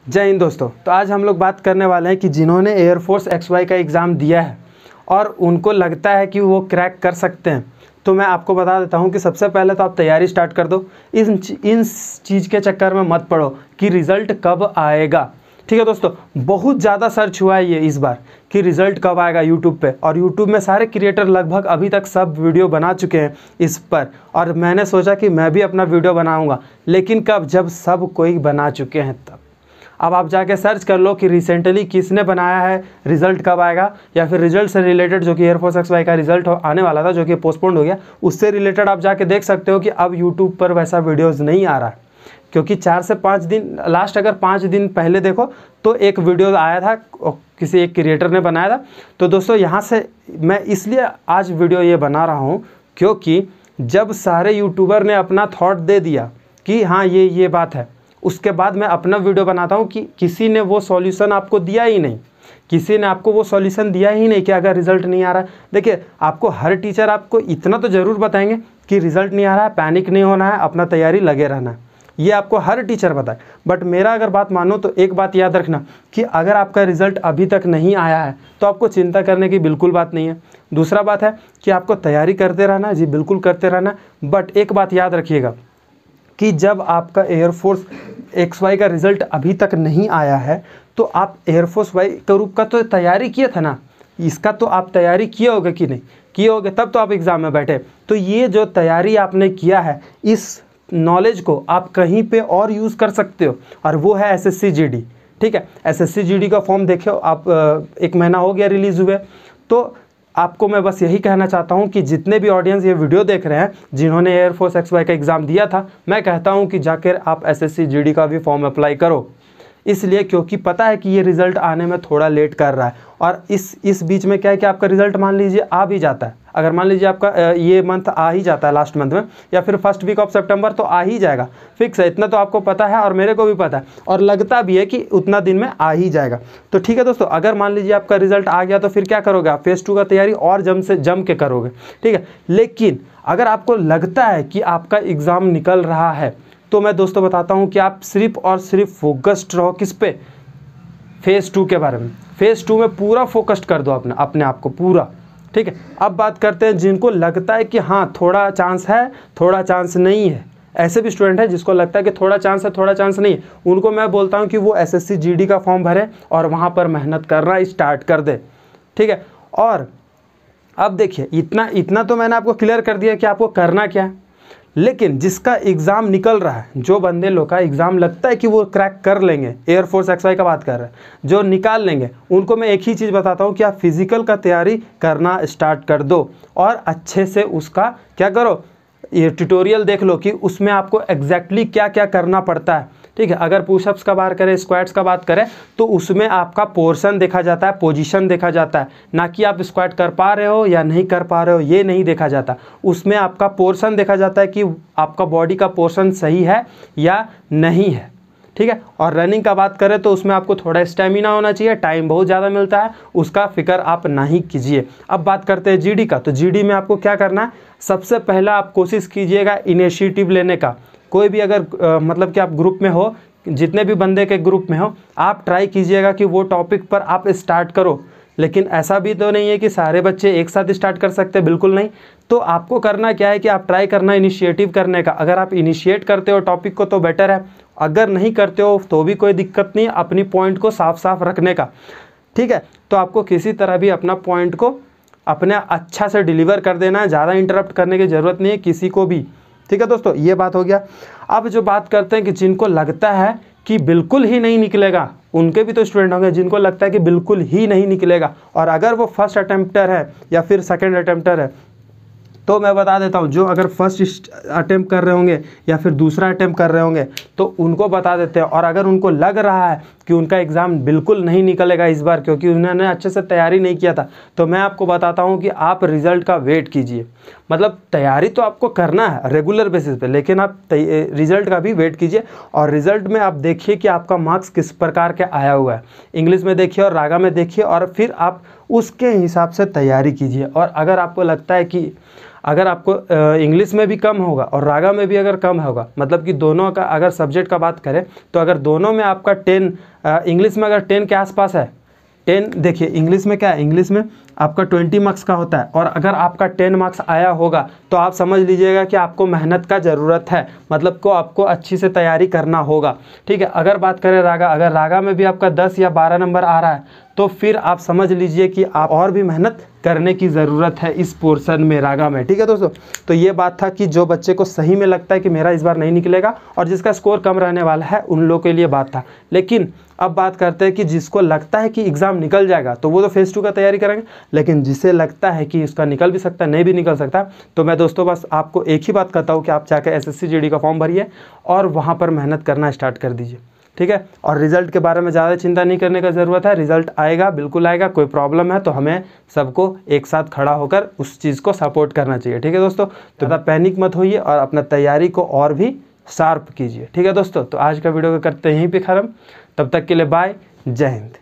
जय हिंद दोस्तों। तो आज हम लोग बात करने वाले हैं कि जिन्होंने एयरफोर्स XY का एग्ज़ाम दिया है और उनको लगता है कि वो क्रैक कर सकते हैं, तो मैं आपको बता देता हूं कि सबसे पहले तो आप तैयारी स्टार्ट कर दो। इन चीज़ के चक्कर में मत पड़ो कि रिज़ल्ट कब आएगा। ठीक है दोस्तों, बहुत ज़्यादा सर्च हुआ है ये इस बार कि रिज़ल्ट कब आएगा यूट्यूब पे, और यूट्यूब में सारे क्रिएटर लगभग अभी तक सब वीडियो बना चुके हैं इस पर, और मैंने सोचा कि मैं भी अपना वीडियो बनाऊंगा, लेकिन कब, जब सब कोई बना चुके हैं तब। अब आप जाके सर्च कर लो कि रिसेंटली किसने बनाया है, रिज़ल्ट कब आएगा, या फिर रिजल्ट से रिलेटेड जो कि एयरफोर्स XY का रिज़ल्ट आने वाला था जो कि पोस्टपोन्ड हो गया, उससे रिलेटेड आप जाके देख सकते हो कि अब यूट्यूब पर वैसा वीडियोज़ नहीं आ रहा है। क्योंकि 4 से 5 दिन लास्ट, अगर 5 दिन पहले देखो तो एक वीडियो आया था, किसी एक क्रिएटर ने बनाया था। तो दोस्तों यहाँ से मैं इसलिए आज वीडियो ये बना रहा हूँ क्योंकि जब सारे यूट्यूबर ने अपना थॉट दे दिया कि हाँ ये बात है, उसके बाद मैं अपना वीडियो बनाता हूँ कि किसी ने वो सॉल्यूशन आपको दिया ही नहीं, किसी ने आपको वो सॉल्यूशन दिया ही नहीं कि अगर रिज़ल्ट नहीं आ रहा है। देखिए, आपको हर टीचर आपको इतना तो ज़रूर बताएंगे कि रिज़ल्ट नहीं आ रहा है, पैनिक नहीं होना है, अपना तैयारी लगे रहना है, ये आपको हर टीचर बताए। बट मेरा अगर बात मानो तो एक बात याद रखना कि अगर आपका रिज़ल्ट अभी तक नहीं आया है तो आपको चिंता करने की बिल्कुल बात नहीं है। दूसरा बात है कि आपको तैयारी करते रहना, जी बिल्कुल करते रहना। बट एक बात याद रखिएगा कि जब आपका एयरफोर्स XY का रिज़ल्ट अभी तक नहीं आया है तो आप एयरफोर्स वाई ग्रुप का तो तैयारी किए थे ना, इसका तो आप तैयारी किए होगे कि नहीं किए होगे, तब तो आप एग्ज़ाम में बैठे। तो ये जो तैयारी आपने किया है, इस नॉलेज को आप कहीं पे और यूज़ कर सकते हो, और वो है SSC GD। ठीक है, SSC GD का फॉर्म देखो आप, 1 महीना हो गया रिलीज़ हुए। तो आपको मैं बस यही कहना चाहता हूं कि जितने भी ऑडियंस ये वीडियो देख रहे हैं जिन्होंने एयरफोर्स XY का एग्ज़ाम दिया था, मैं कहता हूं कि जाकर आप SSC GD का भी फॉर्म अप्लाई करो। इसलिए क्योंकि पता है कि ये रिज़ल्ट आने में थोड़ा लेट कर रहा है, और इस बीच में क्या है कि आपका रिज़ल्ट मान लीजिए आ भी जाता है। अगर मान लीजिए आपका ये मंथ आ ही जाता है लास्ट मंथ में, या फिर फर्स्ट वीक ऑफ सितंबर, तो आ ही जाएगा, फिक्स है। इतना तो आपको पता है और मेरे को भी पता है, और लगता भी है कि उतना दिन में आ ही जाएगा। तो ठीक है दोस्तों, अगर मान लीजिए आपका रिज़ल्ट आ गया तो फिर क्या करोगे आप, फेज़ 2 का तैयारी और जम के करोगे। ठीक है, लेकिन अगर आपको लगता है कि आपका एग्ज़ाम निकल रहा है तो मैं दोस्तों बताता हूं कि आप सिर्फ और सिर्फ फोकस्ड रहो किस पे, फेज़ 2 के बारे में। फेज़ 2 में पूरा फोकस्ड कर दो अपने आप को पूरा। ठीक है, अब बात करते हैं जिनको लगता है कि हाँ थोड़ा चांस है, थोड़ा चांस नहीं है। ऐसे भी स्टूडेंट हैं जिसको लगता है कि थोड़ा चांस है, थोड़ा चांस नहीं है। उनको मैं बोलता हूँ कि वो SSC GD का फॉर्म भरे और वहाँ पर मेहनत करना स्टार्ट कर दे। ठीक है, और अब देखिए, इतना तो मैंने आपको क्लियर कर दिया कि आपको करना क्या है। लेकिन जिसका एग्ज़ाम निकल रहा है, जो बंदे लोग का एग्ज़ाम लगता है कि वो क्रैक कर लेंगे, एयरफोर्स XY का बात कर रहे हैं, जो निकाल लेंगे, उनको मैं एक ही चीज़ बताता हूँ कि आप फिज़िकल का तैयारी करना स्टार्ट कर दो, और अच्छे से उसका क्या करो, ये ट्यूटोरियल देख लो कि उसमें आपको एग्जैक्टली क्या क्या करना पड़ता है। ठीक है, अगर पुशअप्स का बात करें, स्क्वाट्स का बात करें, तो उसमें आपका पोर्शन देखा जाता है, पोजीशन देखा जाता है, ना कि आप स्क्वाट कर पा रहे हो या नहीं कर पा रहे हो, ये नहीं देखा जाता। उसमें आपका पोर्शन देखा जाता है कि आपका बॉडी का पोर्शन सही है या नहीं है। ठीक है, और रनिंग का बात करें तो उसमें आपको थोड़ा स्टेमिना होना चाहिए, टाइम बहुत ज़्यादा मिलता है, उसका फिक्र आप नहीं कीजिए। अब बात करते हैं GD का, तो GD में आपको क्या करना है, सबसे पहला आप कोशिश कीजिएगा इनिशिएटिव लेने का। कोई भी अगर मतलब कि आप ग्रुप में हो, जितने भी बंदे के ग्रुप में हो, आप ट्राई कीजिएगा कि वो टॉपिक पर आप स्टार्ट करो। लेकिन ऐसा भी तो नहीं है कि सारे बच्चे एक साथ स्टार्ट कर सकते हैं, बिल्कुल नहीं। तो आपको करना क्या है कि आप ट्राई करना इनिशिएटिव करने का। अगर आप इनिशिएट करते हो टॉपिक को तो बेटर है, अगर नहीं करते हो तो भी कोई दिक्कत नहीं, अपनी पॉइंट को साफ साफ रखने का। ठीक है, तो आपको किसी तरह भी अपना पॉइंट को अपने अच्छा से डिलीवर कर देना है, ज़्यादा इंटरप्ट करने की ज़रूरत नहीं है किसी को भी। ठीक है दोस्तों, ये बात हो गया। अब जो बात करते हैं कि जिनको लगता है कि बिल्कुल ही नहीं निकलेगा, उनके भी तो स्टूडेंट होंगे जिनको लगता है कि बिल्कुल ही नहीं निकलेगा, और अगर वो फर्स्ट अटेम्प्टर है या फिर सेकंड अटेम्प्टर है, तो मैं बता देता हूँ, जो अगर फर्स्ट अटेम्प्ट कर रहे होंगे या फिर दूसरा अटेम्प्ट कर रहे होंगे तो उनको बता देते हैं। और अगर उनको लग रहा है कि उनका एग्ज़ाम बिल्कुल नहीं निकलेगा इस बार क्योंकि उन्होंने अच्छे से तैयारी नहीं किया था, तो मैं आपको बताता हूँ कि आप रिज़ल्ट का वेट कीजिए। मतलब तैयारी तो आपको करना है रेगुलर बेसिस पे, लेकिन आप रिज़ल्ट का भी वेट कीजिए। और रिज़ल्ट में आप देखिए कि आपका मार्क्स किस प्रकार के आया हुआ है, इंग्लिश में देखिए और रागा में देखिए, और फिर आप उसके हिसाब से तैयारी कीजिए। और अगर आपको लगता है कि अगर आपको इंग्लिश में भी कम होगा और रागा में भी अगर कम होगा, मतलब कि दोनों का अगर सब्जेक्ट का बात करें तो अगर दोनों में आपका 10, इंग्लिश में अगर 10 के आसपास है, 10 देखिए इंग्लिश में क्या है, इंग्लिश में आपका 20 मार्क्स का होता है और अगर आपका 10 मार्क्स आया होगा तो आप समझ लीजिएगा कि आपको मेहनत का ज़रूरत है, मतलब को आपको अच्छी से तैयारी करना होगा। ठीक है, अगर बात करें रागा, अगर रागा में भी आपका 10 या 12 नंबर आ रहा है तो फिर आप समझ लीजिए कि आप और भी मेहनत करने की ज़रूरत है इस पोर्शन में, रागा में। ठीक है दोस्तों, तो ये बात था कि जो बच्चे को सही में लगता है कि मेरा इस बार नहीं निकलेगा और जिसका स्कोर कम रहने वाला है उन लोगों के लिए बात था। लेकिन अब बात करते हैं कि जिसको लगता है कि एग्ज़ाम निकल जाएगा तो वो तो फेज़ 2 का तैयारी करेंगे, लेकिन जिसे लगता है कि इसका निकल भी सकता है, नहीं भी निकल सकता, तो मैं दोस्तों बस आपको एक ही बात कहता हूँ कि आप जाकर SSC GD का फॉर्म भरिए और वहाँ पर मेहनत करना स्टार्ट कर दीजिए। ठीक है, और रिज़ल्ट के बारे में ज़्यादा चिंता नहीं करने का ज़रूरत है, रिज़ल्ट आएगा, बिल्कुल आएगा। कोई प्रॉब्लम है तो हमें सबको एक साथ खड़ा होकर उस चीज़ को सपोर्ट करना चाहिए। ठीक है दोस्तों, तो ज़्यादा पैनिक मत होइए और अपना तैयारी को और भी शार्प कीजिए। ठीक है दोस्तों, तो आज का वीडियो को करते हैं यहीं पे खत्म, तब तक के लिए बाय, जय हिंद।